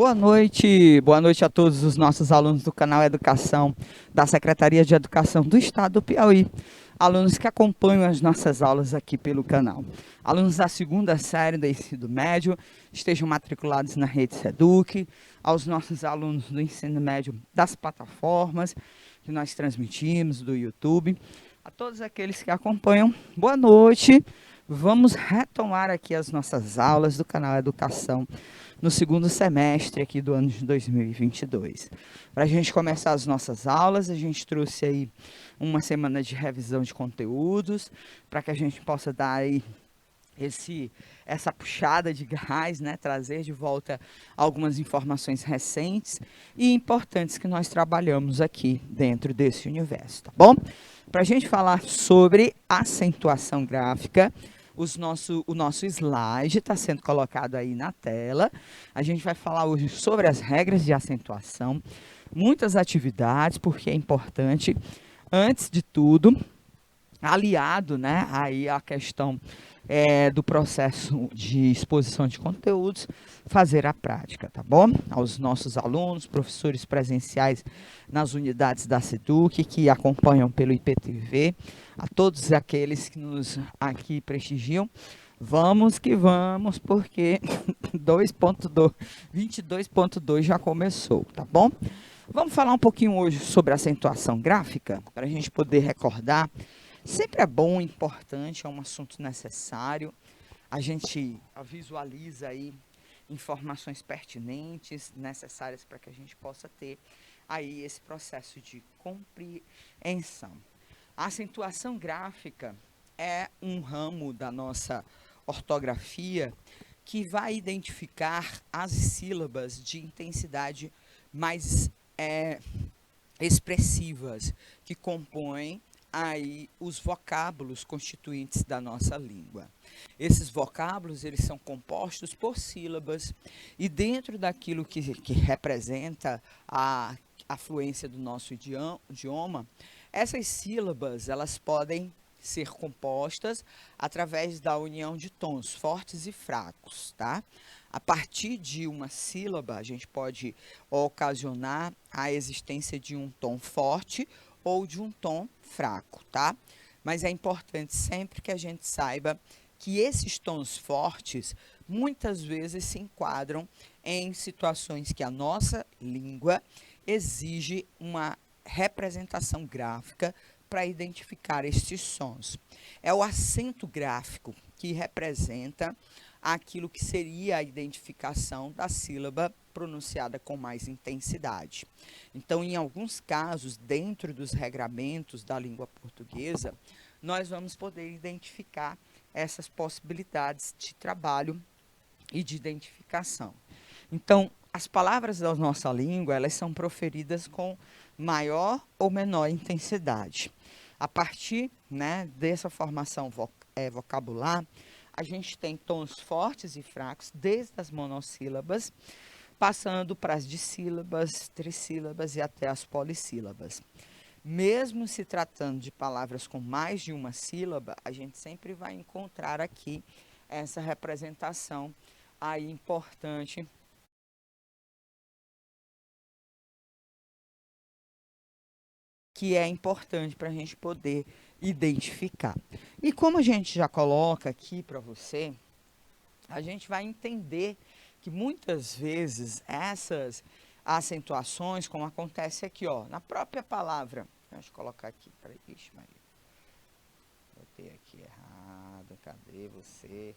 Boa noite a todos os nossos alunos do canal Educação da Secretaria de Educação do Estado do Piauí, alunos que acompanham as nossas aulas aqui pelo canal. Alunos da segunda série do ensino médio, estejam matriculados na rede Seduc, aos nossos alunos do ensino médio das plataformas que nós transmitimos, do YouTube, a todos aqueles que acompanham, boa noite. Vamos retomar aqui as nossas aulas do canal Educação no segundo semestre aqui do ano de 2022. Para a gente começar as nossas aulas, a gente trouxe aí uma semana de revisão de conteúdos, para que a gente possa dar aí essa puxada de gás, né? Trazer de volta algumas informações recentes e importantes que nós trabalhamos aqui dentro desse universo, tá bom? Para a gente falar sobre acentuação gráfica, o nosso slide está sendo colocado aí na tela. A gente vai falar hoje sobre as regras de acentuação, muitas atividades, porque é importante, antes de tudo, aliado, né, aí a questão do processo de exposição de conteúdos, fazer a prática, tá bom? Aos nossos alunos, professores presenciais nas unidades da SEDUC, que acompanham pelo IPTV, a todos aqueles que nos aqui prestigiam, vamos que vamos, porque 22.2 já começou, tá bom? Vamos falar um pouquinho hoje sobre acentuação gráfica, para a gente poder recordar. Sempre é bom, importante, é um assunto necessário. A gente visualiza aí informações pertinentes, necessárias para que a gente possa ter aí esse processo de compreensão. A acentuação gráfica é um ramo da nossa ortografia que vai identificar as sílabas de intensidade mais expressivas que compõem aí os vocábulos constituintes da nossa língua. Esses vocábulos, eles são compostos por sílabas e dentro daquilo que representa a fluência do nosso idioma, essas sílabas, elas podem ser compostas através da união de tons fortes e fracos, tá? A partir de uma sílaba, a gente pode ocasionar a existência de um tom forte ou de um tom fraco, tá? Mas é importante sempre que a gente saiba que esses tons fortes muitas vezes se enquadram em situações que a nossa língua exige uma representação gráfica para identificar estes sons. É o acento gráfico que representa aquilo que seria a identificação da sílaba pronunciada com mais intensidade. Então, em alguns casos, dentro dos regramentos da língua portuguesa, nós vamos poder identificar essas possibilidades de trabalho e de identificação. Então, as palavras da nossa língua, elas são proferidas com maior ou menor intensidade. A partir, né, dessa formação vocabular, a gente tem tons fortes e fracos, desde as monossílabas, passando para as dissílabas, trissílabas e até as polissílabas. Mesmo se tratando de palavras com mais de uma sílaba, a gente sempre vai encontrar aqui essa representação aí importante que é importante para a gente poder identificar. E como a gente já coloca aqui para você, a gente vai entender que muitas vezes essas acentuações, como acontece aqui, ó, na própria palavra, deixa eu colocar aqui, peraí, ixi, Maria, botei aqui errado, cadê você?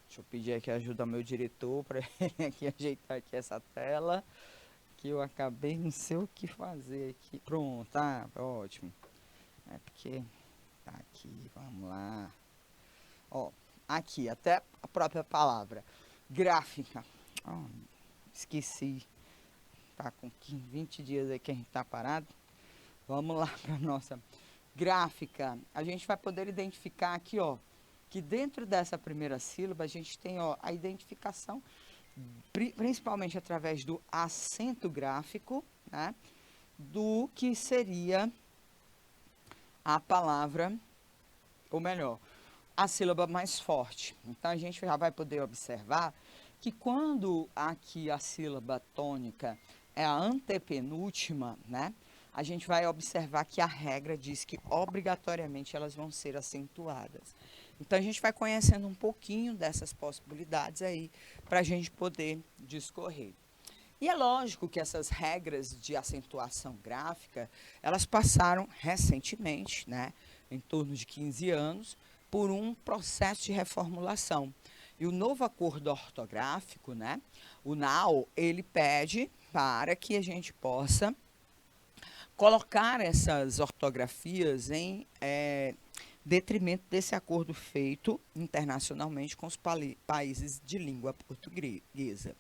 Deixa eu pedir aqui ajuda ao meu diretor para ele aqui ajeitar aqui essa tela, que eu acabei não sei o que fazer aqui. Pronto, tá, ótimo. É porque tá aqui, vamos lá. Ó, aqui, até a própria palavra. Gráfica. Oh, esqueci. Tá com 20 dias aí que a gente tá parado. Vamos lá para nossa gráfica. A gente vai poder identificar aqui, ó, que dentro dessa primeira sílaba a gente tem, ó, a identificação, principalmente através do acento gráfico, né, do que seria a palavra, ou melhor, a sílaba mais forte. Então, a gente já vai poder observar que quando aqui a sílaba tônica é a antepenúltima, né, a gente vai observar que a regra diz que obrigatoriamente elas vão ser acentuadas. Então a gente vai conhecendo um pouquinho dessas possibilidades aí para a gente poder discorrer. E é lógico que essas regras de acentuação gráfica, elas passaram recentemente, né, em torno de 15 anos, por um processo de reformulação. E o novo acordo ortográfico, né, o NAO, ele pede para que a gente possa colocar essas ortografias em detrimento desse acordo feito internacionalmente com os países de língua portuguesa.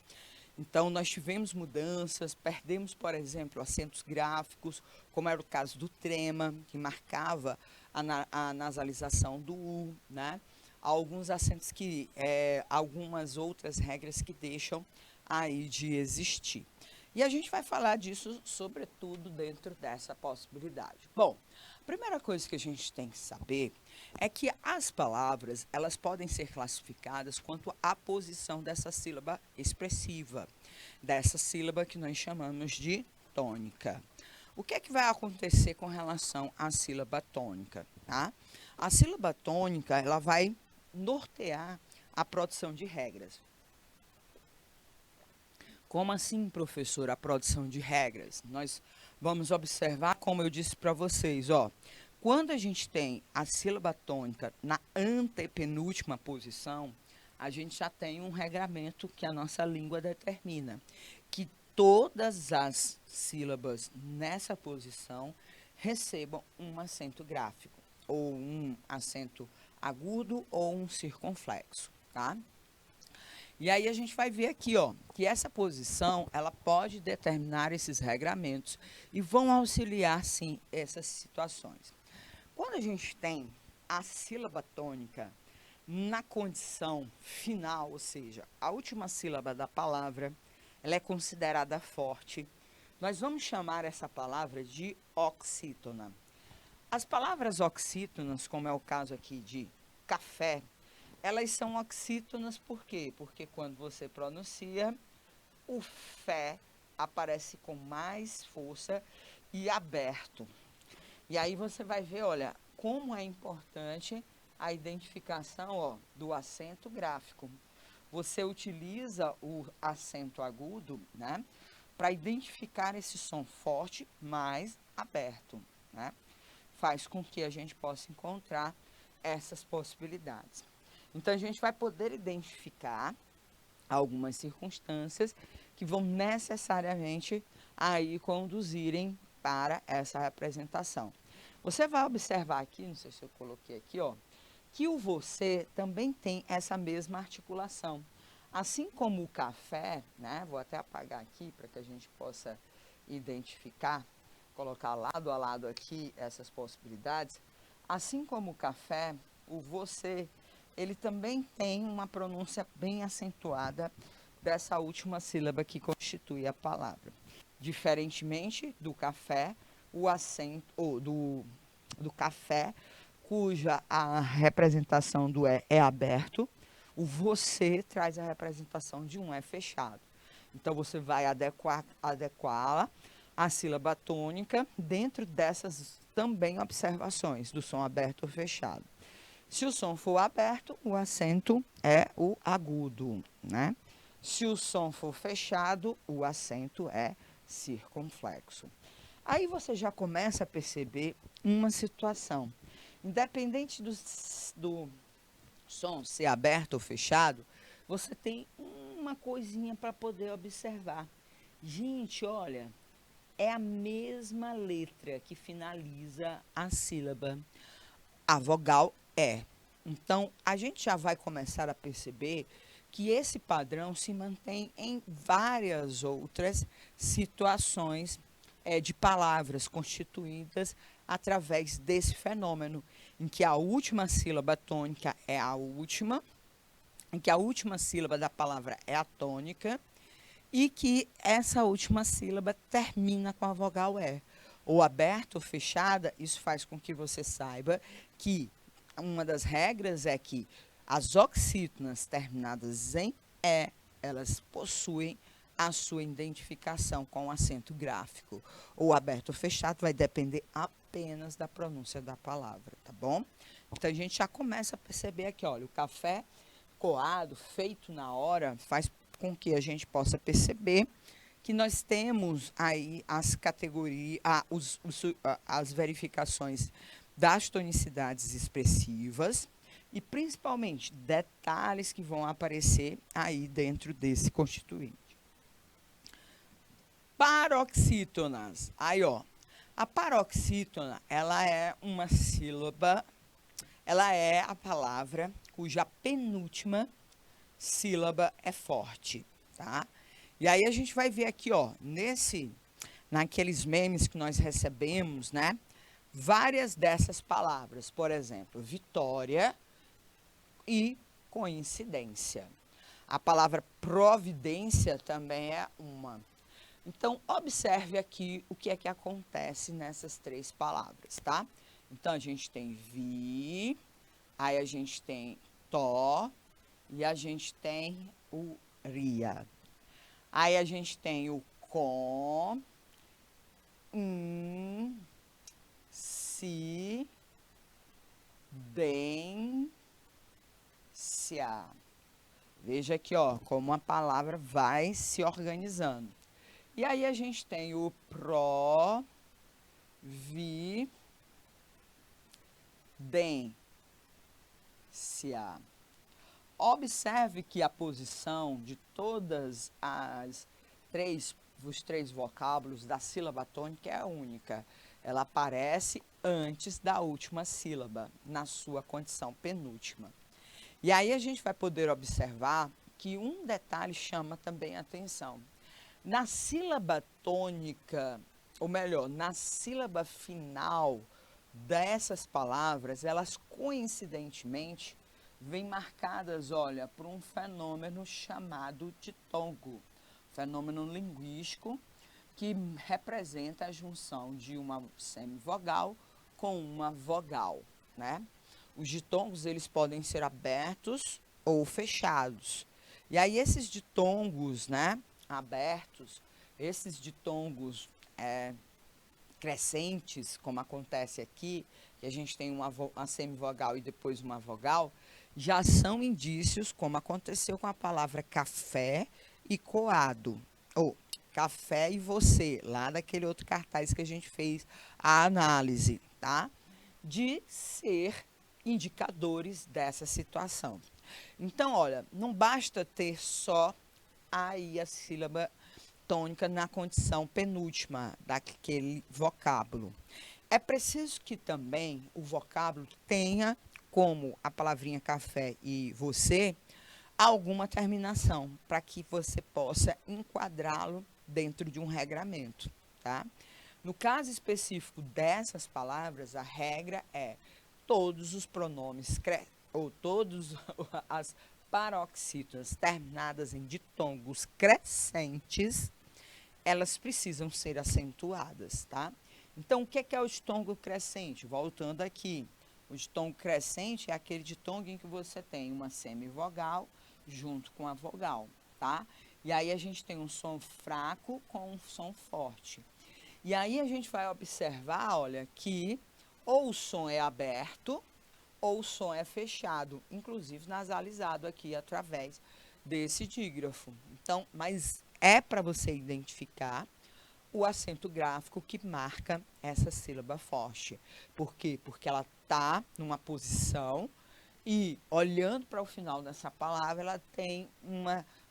Então, nós tivemos mudanças, perdemos, por exemplo, acentos gráficos, como era o caso do trema, que marcava a nasalização do U, né? Alguns acentos que, algumas outras regras que deixam aí de existir. E a gente vai falar disso, sobretudo, dentro dessa possibilidade. Bom, a primeira coisa que a gente tem que saber é que as palavras, elas podem ser classificadas quanto à posição dessa sílaba expressiva, dessa sílaba que nós chamamos de tônica. O que é que vai acontecer com relação à sílaba tônica? Tá? A sílaba tônica, ela vai nortear a produção de regras. Como assim, professor, a produção de regras? Nós vamos observar, como eu disse para vocês, ó, quando a gente tem a sílaba tônica na antepenúltima posição, a gente já tem um regramento que a nossa língua determina, que todas as sílabas nessa posição recebam um acento gráfico, ou um acento agudo ou um circunflexo, tá? E aí a gente vai ver aqui, ó, que essa posição, ela pode determinar esses regramentos e vão auxiliar, sim, essas situações. Quando a gente tem a sílaba tônica na condição final, ou seja, a última sílaba da palavra, ela é considerada forte. Nós vamos chamar essa palavra de oxítona. As palavras oxítonas, como é o caso aqui de café, elas são oxítonas por quê? Porque quando você pronuncia, o fé aparece com mais força e aberto. E aí você vai ver, olha, como é importante a identificação, ó, do acento gráfico. Você utiliza o acento agudo, né, para identificar esse som forte mais aberto, né? Faz com que a gente possa encontrar essas possibilidades. Então, a gente vai poder identificar algumas circunstâncias que vão necessariamente aí conduzirem para essa representação. Você vai observar aqui, não sei se eu coloquei aqui, ó, que o você também tem essa mesma articulação. Assim como o café, né? Vou até apagar aqui para que a gente possa identificar, colocar lado a lado aqui essas possibilidades. Assim como o café, o você, ele também tem uma pronúncia bem acentuada dessa última sílaba que constitui a palavra. Diferentemente do café, o acento, ou do café, cuja a representação do é aberto, o você traz a representação de um é fechado. Então, você vai adequá-la à sílaba tônica dentro dessas também observações do som aberto ou fechado. Se o som for aberto, o acento é o agudo, né? Se o som for fechado, o acento é circunflexo. Aí você já começa a perceber uma situação. Independente do som ser aberto ou fechado, você tem uma coisinha para poder observar. Gente, olha, é a mesma letra que finaliza a sílaba. A vogal é. Então, a gente já vai começar a perceber que esse padrão se mantém em várias outras situações de palavras constituídas através desse fenômeno, em que a última sílaba tônica é a última, em que a última sílaba da palavra é a tônica, e que essa última sílaba termina com a vogal E. Ou aberta ou fechada, isso faz com que você saiba que uma das regras é que as oxítonas terminadas em E elas possuem a sua identificação com o acento gráfico. Ou aberto ou fechado vai depender apenas da pronúncia da palavra, tá bom? Então, a gente já começa a perceber aqui, olha, o café coado, feito na hora, faz com que a gente possa perceber que nós temos aí as categorias, as verificações das tonicidades expressivas e, principalmente, detalhes que vão aparecer aí dentro desse constituinte. Paroxítonas. Aí, ó, a paroxítona, ela é uma sílaba, ela é a palavra cuja penúltima sílaba é forte, tá? E aí a gente vai ver aqui, ó, naqueles memes que nós recebemos, né? Várias dessas palavras, por exemplo, vitória e coincidência. A palavra providência também é uma. Então, observe aqui o que é que acontece nessas três palavras, tá? Então, a gente tem vi, aí a gente tem tó e a gente tem o ria. Aí a gente tem o com, si, dência. Veja aqui, ó, como a palavra vai se organizando. E aí a gente tem o pró, vi, dência. Observe que a posição de todas os três vocábulos da sílaba tônica é única. Ela aparece antes da última sílaba, na sua condição penúltima. E aí a gente vai poder observar que um detalhe chama também a atenção. Na sílaba tônica, ou melhor, na sílaba final dessas palavras, elas coincidentemente vêm marcadas, olha, por um fenômeno chamado ditongo, fenômeno linguístico que representa a junção de uma semivogal com uma vogal, né? Os ditongos, eles podem ser abertos ou fechados. E aí esses ditongos, né, abertos, esses ditongos crescentes, como acontece aqui, que a gente tem uma semivogal e depois uma vogal, já são indícios, como aconteceu com a palavra café e coado, ou café e você, lá daquele outro cartaz que a gente fez a análise, tá? De ser indicadores dessa situação. Então, olha, não basta ter só aí a sílaba tônica na condição penúltima daquele vocábulo. É preciso que também o vocábulo tenha, como a palavrinha café e você, alguma terminação, para que você possa enquadrá-lo dentro de um regramento, tá? No caso específico dessas palavras, a regra é todos os pronomes, ou todas as paroxítonas terminadas em ditongos crescentes, elas precisam ser acentuadas, tá? Então, o que é o ditongo crescente? Voltando aqui, o ditongo crescente é aquele ditongo em que você tem uma semivogal junto com a vogal, tá? E aí a gente tem um som fraco com um som forte. E aí a gente vai observar, olha, que ou o som é aberto ou o som é fechado, inclusive nasalizado aqui através desse dígrafo. Então, mas é para você identificar o acento gráfico que marca essa sílaba forte. Por quê? Porque ela está numa posição e, olhando para o final dessa palavra, ela tem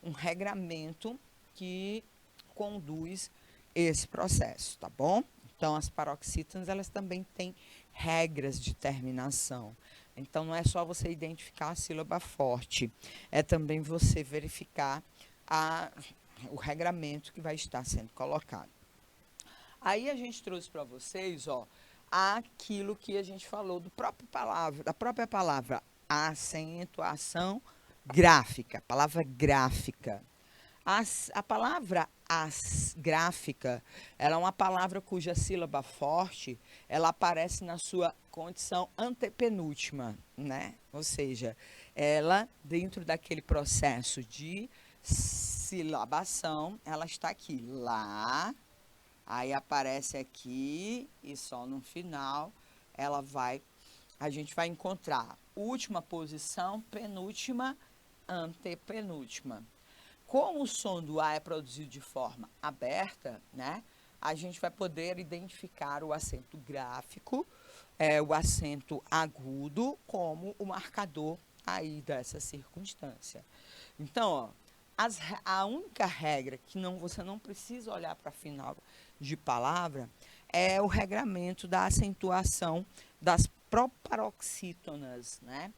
um regramento que conduz esse processo, tá bom? Então, as paroxítonas, elas também têm regras de terminação. Então, não é só você identificar a sílaba forte, é também você verificar o regramento que vai estar sendo colocado. Aí a gente trouxe para vocês, ó, aquilo que a gente falou da própria palavra acentuação gráfica, palavra gráfica. A palavra gráfica, ela é uma palavra cuja sílaba forte, ela aparece na sua condição antepenúltima, né? Ou seja, ela, dentro daquele processo de silabação, ela está aqui, lá, aí aparece aqui e só no final a gente vai encontrar última posição, penúltima, antepenúltima. Como o som do A é produzido de forma aberta, né, a gente vai poder identificar o acento gráfico, o acento agudo, como o marcador aí dessa circunstância. Então, ó, a única regra que você não precisa olhar para final de palavra é o regramento da acentuação das proparoxítonas, né?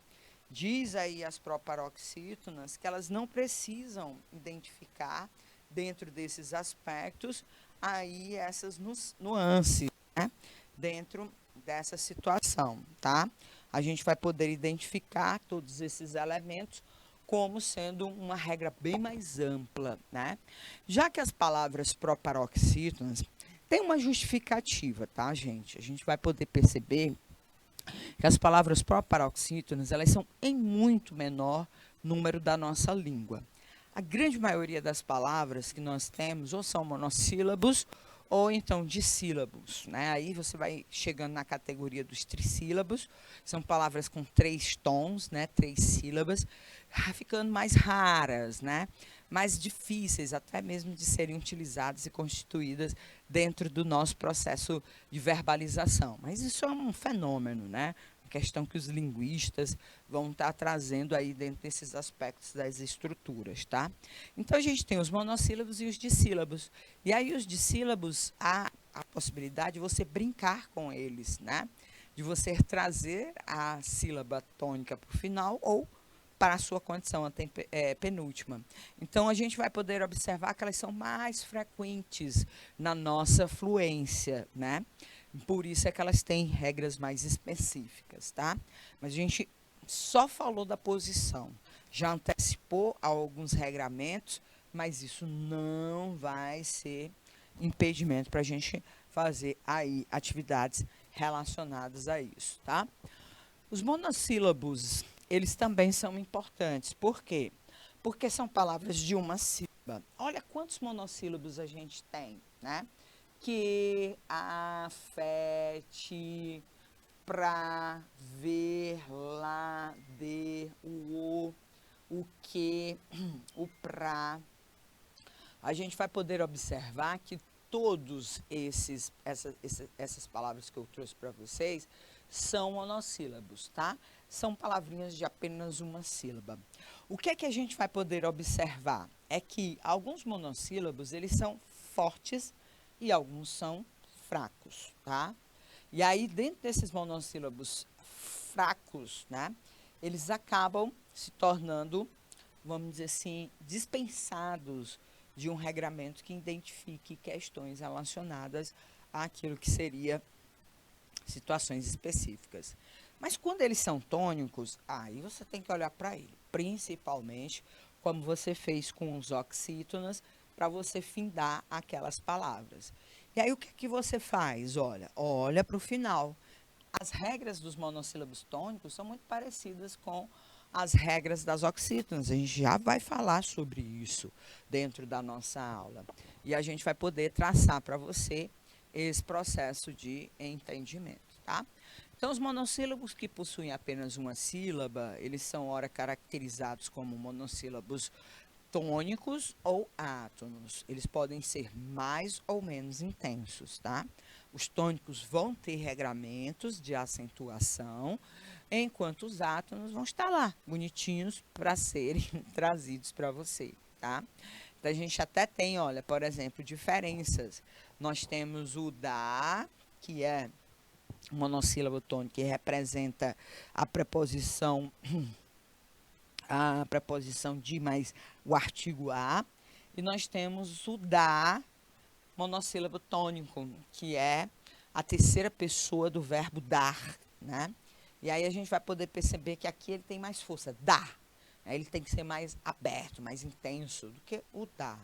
Diz aí as proparoxítonas que elas não precisam identificar dentro desses aspectos aí essas nuances, né? Dentro dessa situação, tá? A gente vai poder identificar todos esses elementos como sendo uma regra bem mais ampla, né? Já que as palavras proparoxítonas têm uma justificativa, tá, gente? A gente vai poder perceber que as palavras proparoxítonas, elas são em muito menor número da nossa língua. A grande maioria das palavras que nós temos ou são monossílabos ou então dissílabos, né? Aí você vai chegando na categoria dos trissílabos, são palavras com 3 tons, né? 3 sílabas, ficando mais raras, né? Mais difíceis até mesmo de serem utilizadas e constituídas dentro do nosso processo de verbalização. Mas isso é um fenômeno, né? Questão que os linguistas vão estar trazendo aí dentro desses aspectos das estruturas, tá? Então, a gente tem os monossílabos e os dissílabos. E aí, os dissílabos, há a possibilidade de você brincar com eles, né? De você trazer a sílaba tônica para o final ou para a sua condição penúltima. Então, a gente vai poder observar que elas são mais frequentes na nossa fluência, né? Por isso é que elas têm regras mais específicas, tá? Mas a gente só falou da posição, já antecipou alguns regramentos, mas isso não vai ser impedimento para a gente fazer aí atividades relacionadas a isso, tá? Os monossílabos, eles também são importantes. Por quê? Porque são palavras de uma sílaba. Olha quantos monossílabos a gente tem, né? Que, afete, pra, ver, lá, de, o que, o pra. A gente vai poder observar que todos essas palavras que eu trouxe para vocês são monossílabos, tá? São palavrinhas de apenas uma sílaba. O que é que a gente vai poder observar? É que alguns monossílabos, eles são fortes e alguns são fracos, tá? E aí, dentro desses monossílabos fracos, né, eles acabam se tornando, vamos dizer assim, dispensados de um regramento que identifique questões relacionadas àquilo que seria situações específicas. Mas quando eles são tônicos, aí você tem que olhar para ele, principalmente como você fez com os oxítonas, para você findar aquelas palavras. E aí o que, que você faz? Olha para o final. As regras dos monossílabos tônicos são muito parecidas com as regras das oxítonas. A gente já vai falar sobre isso dentro da nossa aula. E a gente vai poder traçar para você esse processo de entendimento, tá? Então, os monossílabos que possuem apenas uma sílaba, eles são, ora, caracterizados como monossílabos tônicos ou átonos. Eles podem ser mais ou menos intensos, tá? Os tônicos vão ter regramentos de acentuação, enquanto os átonos vão estar lá, bonitinhos, para serem trazidos para você, tá? Então, a gente até tem, olha, por exemplo, diferenças. Nós temos o da, que é um monossílabo tônico, que representa a preposição de mais o artigo a, e nós temos o da, monossílabo tônico, que é a terceira pessoa do verbo dar, né? E aí a gente vai poder perceber que aqui ele tem mais força, dar. Né? Ele tem que ser mais aberto, mais intenso do que o dar.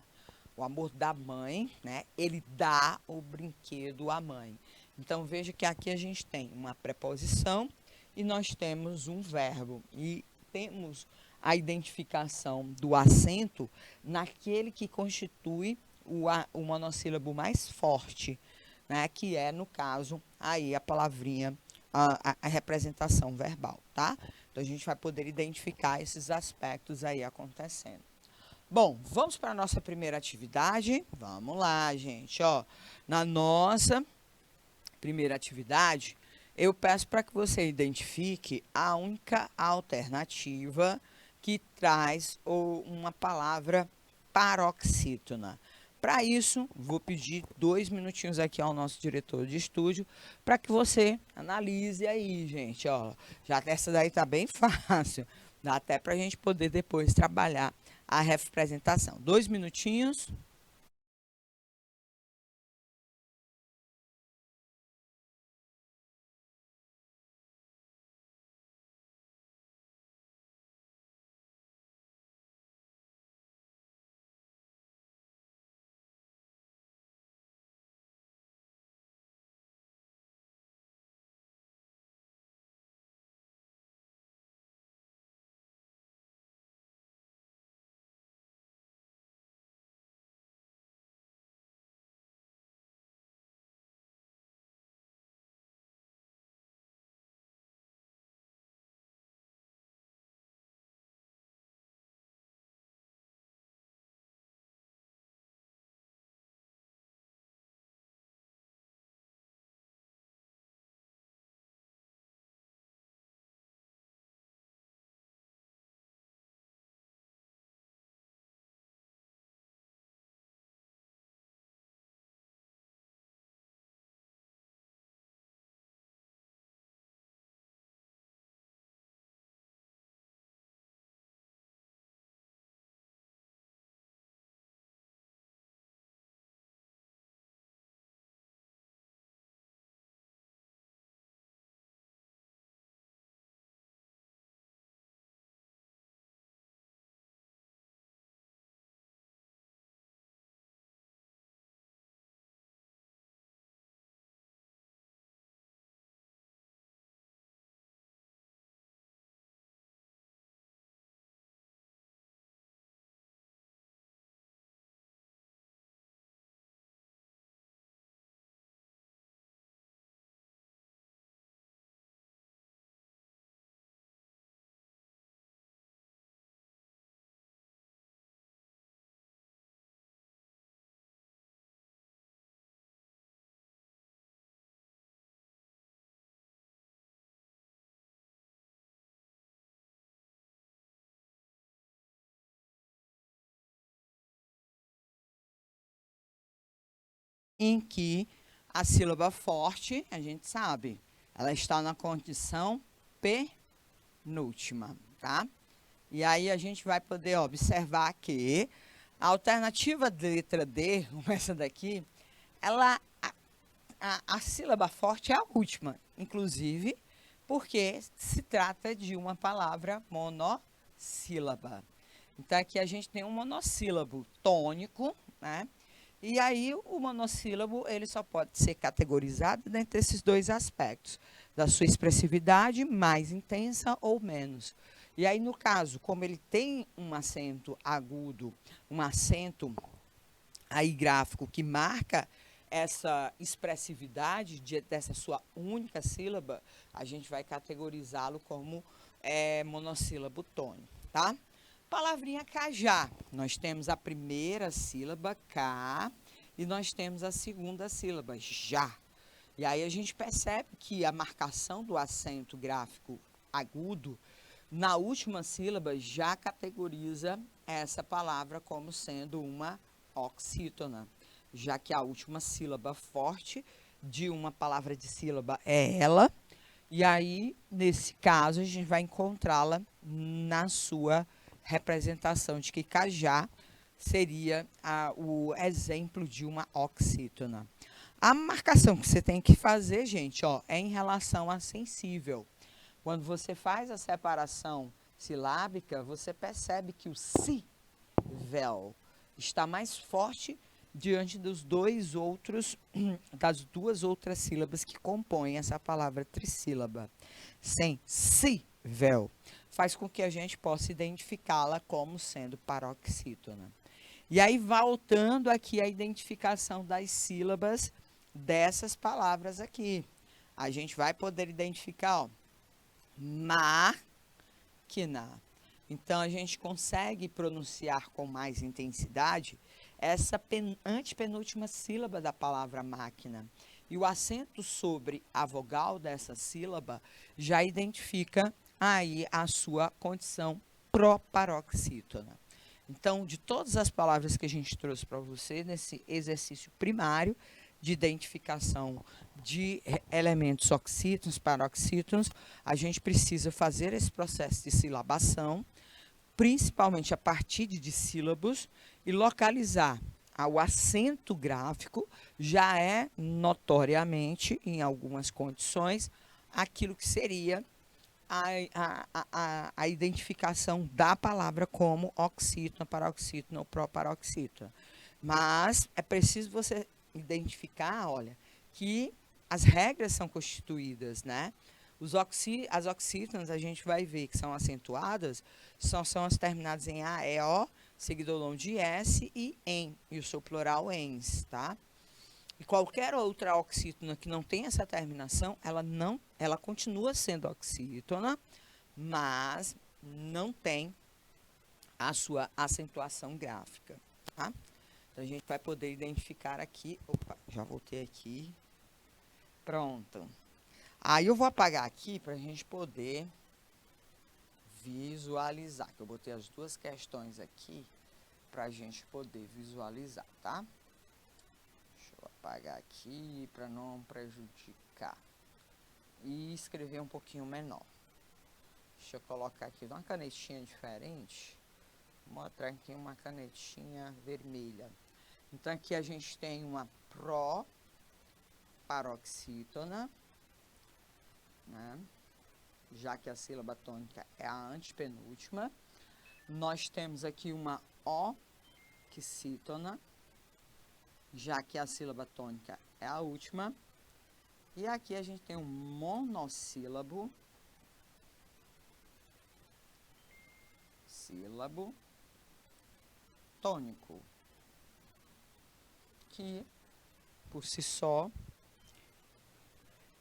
O amor da mãe, né? Ele dá o brinquedo à mãe. Então veja que aqui a gente tem uma preposição e nós temos um verbo. E temos a identificação do acento naquele que constitui o monossílabo mais forte, né? Que é, no caso, aí a palavrinha, a representação verbal, tá? Então, a gente vai poder identificar esses aspectos aí acontecendo. Bom, vamos para a nossa primeira atividade? Vamos lá, gente, ó. Na nossa primeira atividade, eu peço para que você identifique a única alternativa que traz uma palavra paroxítona. Para isso, vou pedir 2 minutinhos aqui ao nosso diretor de estúdio para que você analise aí, gente. Ó, já essa daí tá bem fácil. Dá até para a gente poder depois trabalhar a representação. 2 minutinhos. Em que a sílaba forte, a gente sabe, ela está na condição penúltima, tá? E aí a gente vai poder observar que a alternativa de letra D, como essa daqui, ela, a sílaba forte é a última, inclusive porque se trata de uma palavra monossílaba. Então aqui a gente tem um monossílabo tônico, né? E aí o monossílabo ele só pode ser categorizado dentro desses dois aspectos, da sua expressividade mais intensa ou menos. E aí, no caso, como ele tem um acento agudo, um acento aí gráfico que marca essa expressividade dessa sua única sílaba, a gente vai categorizá-lo como monossílabo tônico, tá? Palavrinha cajá. Nós temos a primeira sílaba, cá, e nós temos a segunda sílaba, já. E aí a gente percebe que a marcação do acento gráfico agudo na última sílaba já categoriza essa palavra como sendo uma oxítona, já que a última sílaba forte de uma palavra de sílaba é ela, e aí, nesse caso, a gente vai encontrá-la na sua representação de que cajá seria o exemplo de uma oxítona. A marcação que você tem que fazer, gente, ó, é em relação a sensível. Quando você faz a separação silábica, você percebe que o si, vel, está mais forte diante dos dois outros, das duas outras sílabas que compõem essa palavra trissílaba. Sem si, vel. faz com que a gente possa identificá-la como sendo paroxítona. E aí, voltando aqui à identificação das sílabas dessas palavras aqui. A gente vai poder identificar, ó, máquina. Então, a gente consegue pronunciar com mais intensidade essa antepenúltima sílaba da palavra máquina. E o acento sobre a vogal dessa sílaba já identifica aí a sua condição proparoxítona. Então, de todas as palavras que a gente trouxe para você nesse exercício primário de identificação de elementos oxítonos, paroxítonos, a gente precisa fazer esse processo de silabação, principalmente a partir de dissílabos, e localizar o acento gráfico já é notoriamente, em algumas condições, aquilo que seria a identificação da palavra como oxítona, paroxítona ou proparoxítona. Mas é preciso você identificar, olha, que as regras são constituídas, né? As oxítonas, a gente vai ver que são acentuadas, são as terminadas em A, E, O, seguido ao longo de S e EN, e o seu plural ENS, tá? E qualquer outra oxítona que não tenha essa terminação, ela continua sendo oxítona, mas não tem a sua acentuação gráfica, tá? Então, a gente vai poder identificar aqui. Opa, já voltei aqui. Pronto. Aí eu vou apagar aqui para a gente poder visualizar, que eu botei as duas questões aqui para a gente poder visualizar, tá? Deixa eu apagar aqui para não prejudicar. E escrever um pouquinho menor. Deixa eu colocar aqui uma canetinha diferente. Vou mostrar aqui uma canetinha vermelha. Então, aqui a gente tem uma proparoxítona, né? Já que a sílaba tônica é a antepenúltima. Nós temos aqui uma oxítona, já que a sílaba tônica é a última. E aqui a gente tem um monossílabo, sílabo tônico, que por si só,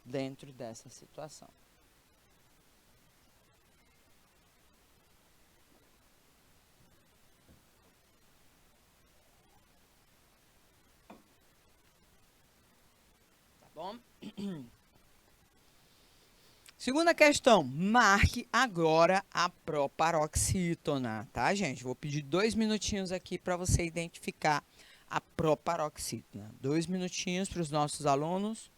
dentro dessa situação. Tá bom? Segunda questão, marque agora a proparoxítona, tá, gente? Vou pedir 2 minutinhos aqui para você identificar a proparoxítona. 2 minutinhos para os nossos alunos.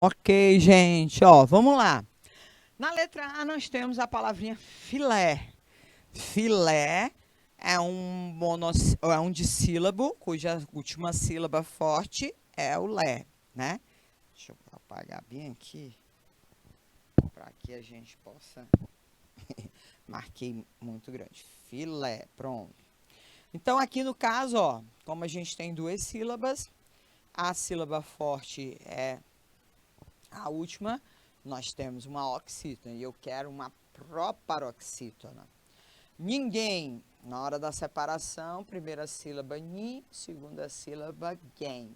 Ok, gente, ó, vamos lá. Na letra A nós temos a palavrinha filé. Filé é um dissílabo, cuja última sílaba forte é o lé, né? Deixa eu apagar bem aqui, para que a gente possa... Marquei muito grande. Filé, pronto. Então, aqui no caso, ó, como a gente tem duas sílabas, a sílaba forte é a última, nós temos uma oxítona, e eu quero uma proparoxítona. Ninguém, na hora da separação, primeira sílaba ni, segunda sílaba gen.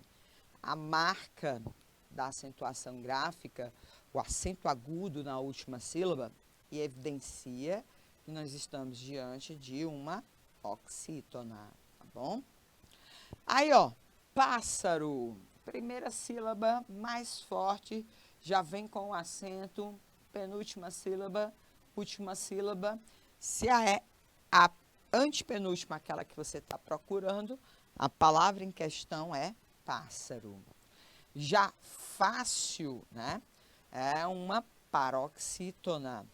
A marca da acentuação gráfica, o acento agudo na última sílaba, evidencia que nós estamos diante de uma oxítona, tá bom? Aí, ó, pássaro, primeira sílaba mais forte, já vem com o acento, penúltima sílaba, última sílaba. Se a antepenúltima, aquela que você está procurando, a palavra em questão é pássaro. Já fácil, né? É uma paroxítona.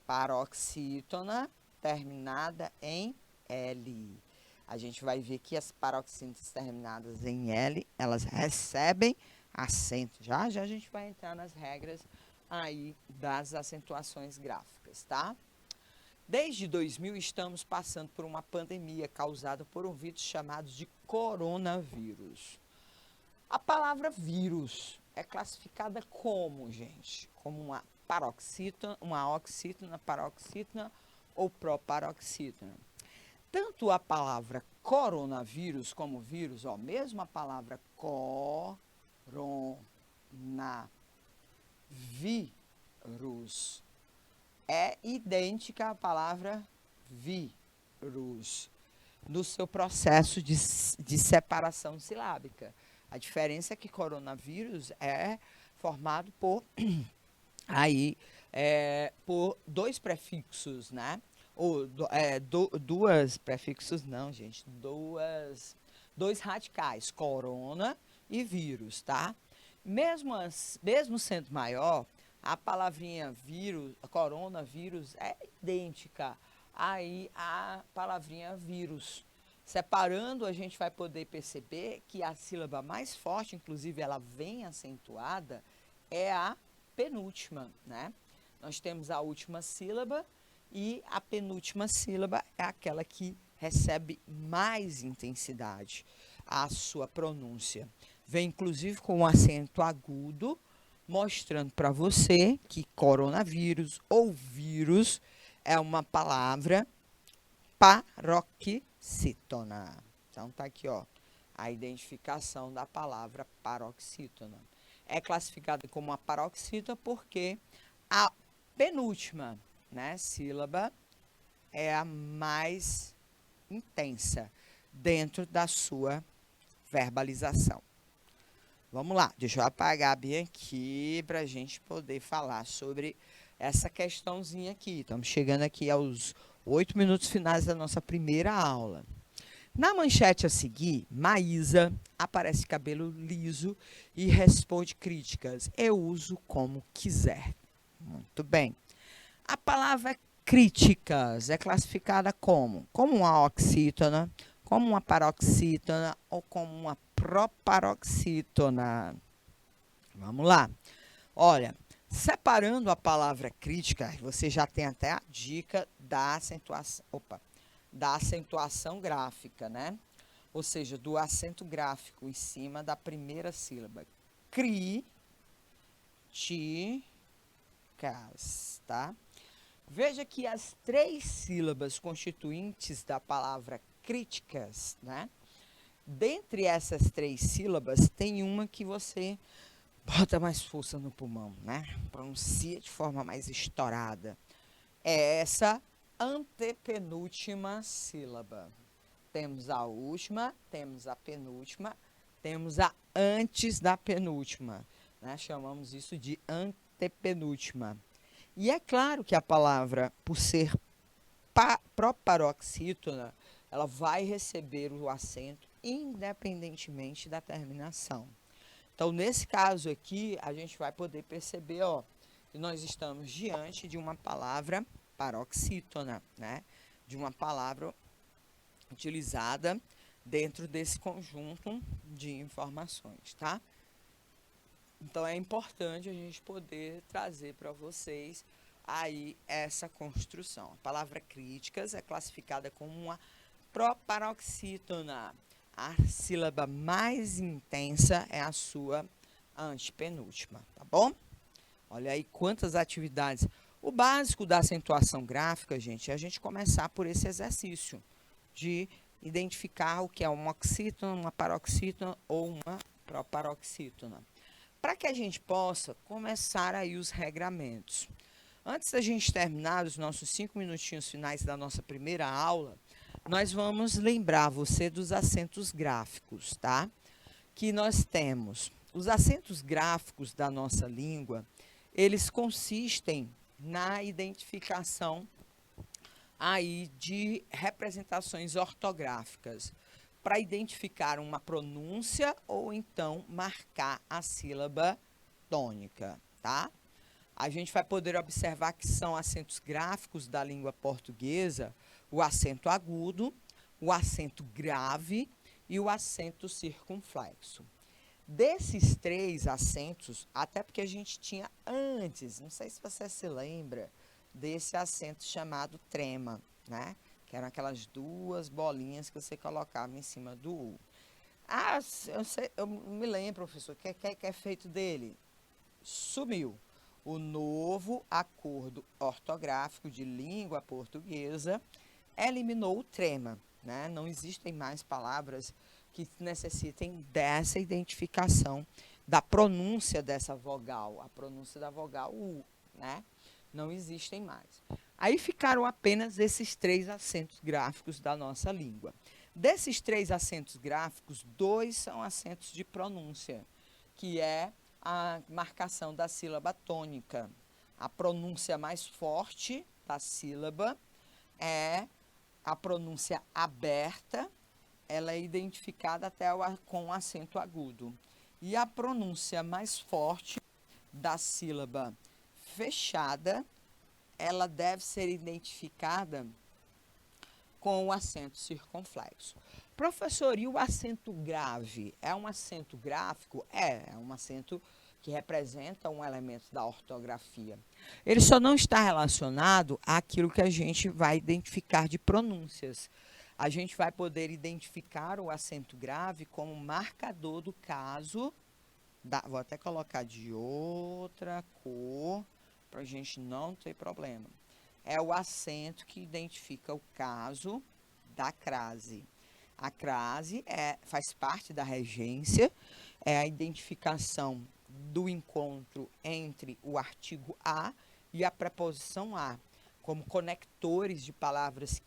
Paroxítona terminada em L. A gente vai ver que as paroxítonas terminadas em L, elas recebem acento. Já já a gente vai entrar nas regras aí das acentuações gráficas, tá? Desde 2000 estamos passando por uma pandemia causada por um vírus chamado de coronavírus. A palavra vírus é classificada como, gente? Como uma paroxítona, uma oxítona, paroxítona ou proparoxítona. Tanto a palavra coronavírus como vírus, ó, mesmo a palavra coronavírus é idêntica à palavra vírus no seu processo de separação silábica. A diferença é que coronavírus é formado por por dois prefixos, né? Ou duas prefixos não, gente, dois radicais, corona e vírus, tá? Mesmo sendo maior, a palavrinha vírus, coronavírus é idêntica aí à palavrinha vírus. Separando, a gente vai poder perceber que a sílaba mais forte, inclusive ela vem acentuada, é a penúltima, né? Nós temos a última sílaba e a penúltima sílaba é aquela que recebe mais intensidade a sua pronúncia. Vem inclusive com um acento agudo, mostrando para você que coronavírus ou vírus é uma palavra paroxítona. Então tá aqui, ó, a identificação da palavra paroxítona. É classificada como uma paroxítona porque a penúltima, né, sílaba é a mais intensa dentro da sua verbalização. Vamos lá, deixa eu apagar bem aqui para a gente poder falar sobre essa questãozinha aqui. Estamos chegando aqui aos 8 minutos finais da nossa primeira aula. Na manchete a seguir, Maísa aparece cabelo liso e responde críticas. Eu uso como quiser. Muito bem. A palavra críticas é classificada como? Como uma oxítona, como uma paroxítona ou como uma proparoxítona. Vamos lá. Olha, separando a palavra crítica, você já tem até a dica da acentuação gráfica, né? Ou seja, do acento gráfico em cima da primeira sílaba. Críticas, tá? Veja que as três sílabas constituintes da palavra críticas, né? Dentre essas três sílabas, tem uma que você bota mais força no pulmão, né? Pronuncia de forma mais estourada. É essa antepenúltima sílaba. Temos a última, temos a penúltima, temos a antes da penúltima, né? Chamamos isso de antepenúltima. E é claro que a palavra, por ser proparoxítona, ela vai receber o acento independentemente da terminação. Então, nesse caso aqui, a gente vai poder perceber, ó, que nós estamos diante de uma palavra paroxítona, né? De uma palavra utilizada dentro desse conjunto de informações, tá? Então, é importante a gente poder trazer para vocês aí essa construção. A palavra críticas é classificada como uma proparoxítona. A sílaba mais intensa é a sua antepenúltima, tá bom? Olha aí quantas atividades. O básico da acentuação gráfica, gente, é a gente começar por esse exercício de identificar o que é uma oxítona, uma paroxítona ou uma proparoxítona. Para que a gente possa começar aí os regramentos. Antes da gente terminar os nossos 5 minutinhos finais da nossa primeira aula, nós vamos lembrar você dos acentos gráficos, tá? Que nós temos. Os acentos gráficos da nossa língua, eles consistem na identificação aí de representações ortográficas para identificar uma pronúncia ou então marcar a sílaba tônica, tá? A gente vai poder observar que são acentos gráficos da língua portuguesa, o acento agudo, o acento grave e o acento circunflexo. Desses 3 acentos, até porque a gente tinha antes, não sei se você se lembra, desse acento chamado trema, né? Que eram aquelas 2 bolinhas que você colocava em cima do U. Ah, eu me lembro, professor, o que é feito dele? Sumiu. O novo acordo ortográfico de língua portuguesa eliminou o trema, né? Não existem mais palavras que necessitem dessa identificação da pronúncia dessa vogal, a pronúncia da vogal U, né? Não existem mais. Aí ficaram apenas esses 3 acentos gráficos da nossa língua. Desses 3 acentos gráficos, 2 são acentos de pronúncia, que é a marcação da sílaba tônica. A pronúncia mais forte da sílaba é a pronúncia aberta, ela é identificada até com acento agudo. E a pronúncia mais forte da sílaba fechada, ela deve ser identificada com o acento circunflexo. Professor, e o acento grave? É um acento gráfico? É um acento que representa um elemento da ortografia. Ele só não está relacionado àquilo que a gente vai identificar de pronúncias. A gente vai poder identificar o acento grave como marcador do caso. Vou até colocar de outra cor, para a gente não ter problema. É o acento que identifica o caso da crase. A crase faz parte da regência, é a identificação do encontro entre o artigo a e a preposição a, como conectores de palavras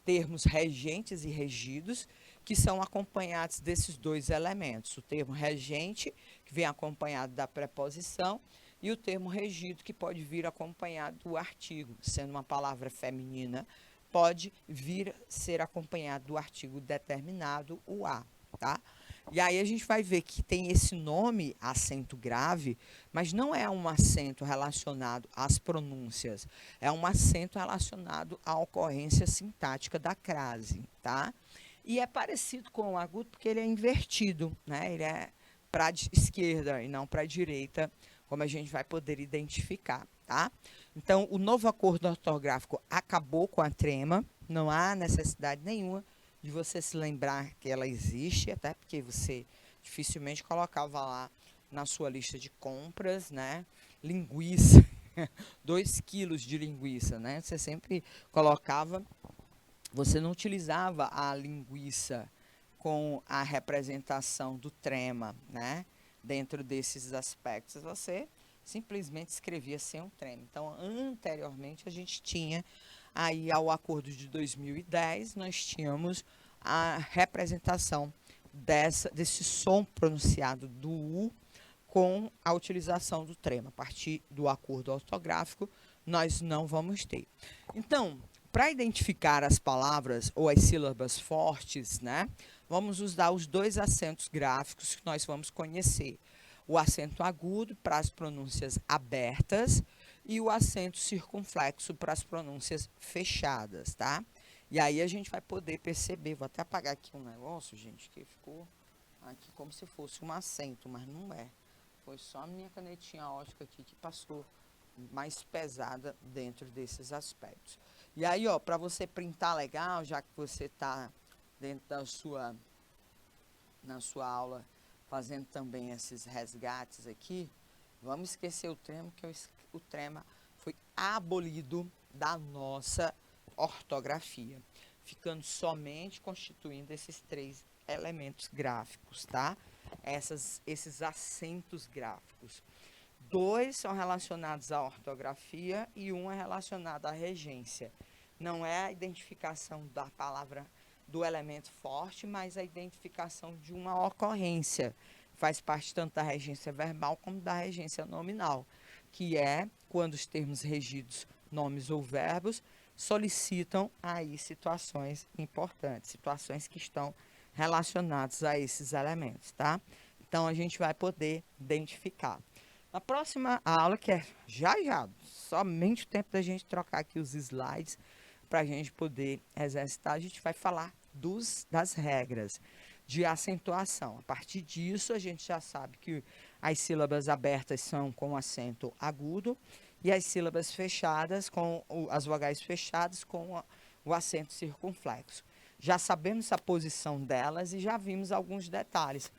termos regentes e regidos, que são acompanhados desses 2 elementos. O termo regente, que vem acompanhado da preposição, e o termo regido, que pode vir acompanhado do artigo. Sendo uma palavra feminina, pode vir ser acompanhado do artigo determinado, o a, tá? E aí a gente vai ver que tem esse nome, acento grave, mas não é um acento relacionado às pronúncias, é um acento relacionado à ocorrência sintática da crase, tá? E é parecido com o agudo porque ele é invertido, né? Ele é para a esquerda e não para a direita, como a gente vai poder identificar, tá? Então, o novo acordo ortográfico acabou com a trema, não há necessidade nenhuma de você se lembrar que ela existe, até porque você dificilmente colocava lá na sua lista de compras, né? Linguiça, 2 quilos de linguiça, né? Você sempre colocava, você não utilizava a linguiça com a representação do trema, né? Dentro desses aspectos, você simplesmente escrevia sem um trema. Então, anteriormente, a gente tinha aí ao acordo de 2010, nós tínhamos a representação desse som pronunciado do U com a utilização do trema. A partir do acordo ortográfico, nós não vamos ter. Então, Para identificar as palavras ou as sílabas fortes, né, vamos usar os dois acentos gráficos que nós vamos conhecer. O acento agudo para as pronúncias abertas e o acento circunflexo para as pronúncias fechadas, tá? E aí a gente vai poder perceber, vou até apagar aqui um negócio, gente, que ficou aqui como se fosse um acento, mas não é. Foi só a minha canetinha ótica aqui que passou mais pesada dentro desses aspectos. E aí, ó, para você printar legal, já que você está dentro na sua aula, fazendo também esses resgates aqui, vamos esquecer o trema, que o trema foi abolido da nossa ortografia, ficando somente constituindo esses três elementos gráficos, tá? Esses acentos gráficos. Dois são relacionados à ortografia e um é relacionado à regência. Não é a identificação da palavra do elemento forte, mas a identificação de uma ocorrência. Faz parte tanto da regência verbal como da regência nominal, que é quando os termos regidos, nomes ou verbos, solicitam aí situações importantes, situações que estão relacionadas a esses elementos, tá? Então, a gente vai poder identificar. Na próxima aula, que é já, somente o tempo da gente trocar aqui os slides para a gente poder exercitar, a gente vai falar das regras de acentuação. A partir disso, a gente já sabe que as sílabas abertas são com acento agudo e as sílabas fechadas, as vogais fechadas com o acento circunflexo. Já sabemos a posição delas e já vimos alguns detalhes.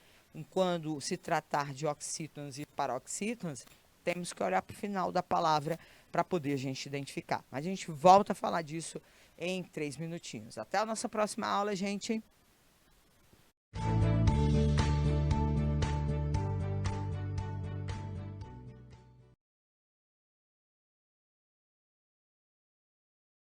Quando se tratar de oxítonos e paroxítonos, temos que olhar para o final da palavra para poder a gente identificar. Mas a gente volta a falar disso em 3 minutinhos. Até a nossa próxima aula, gente.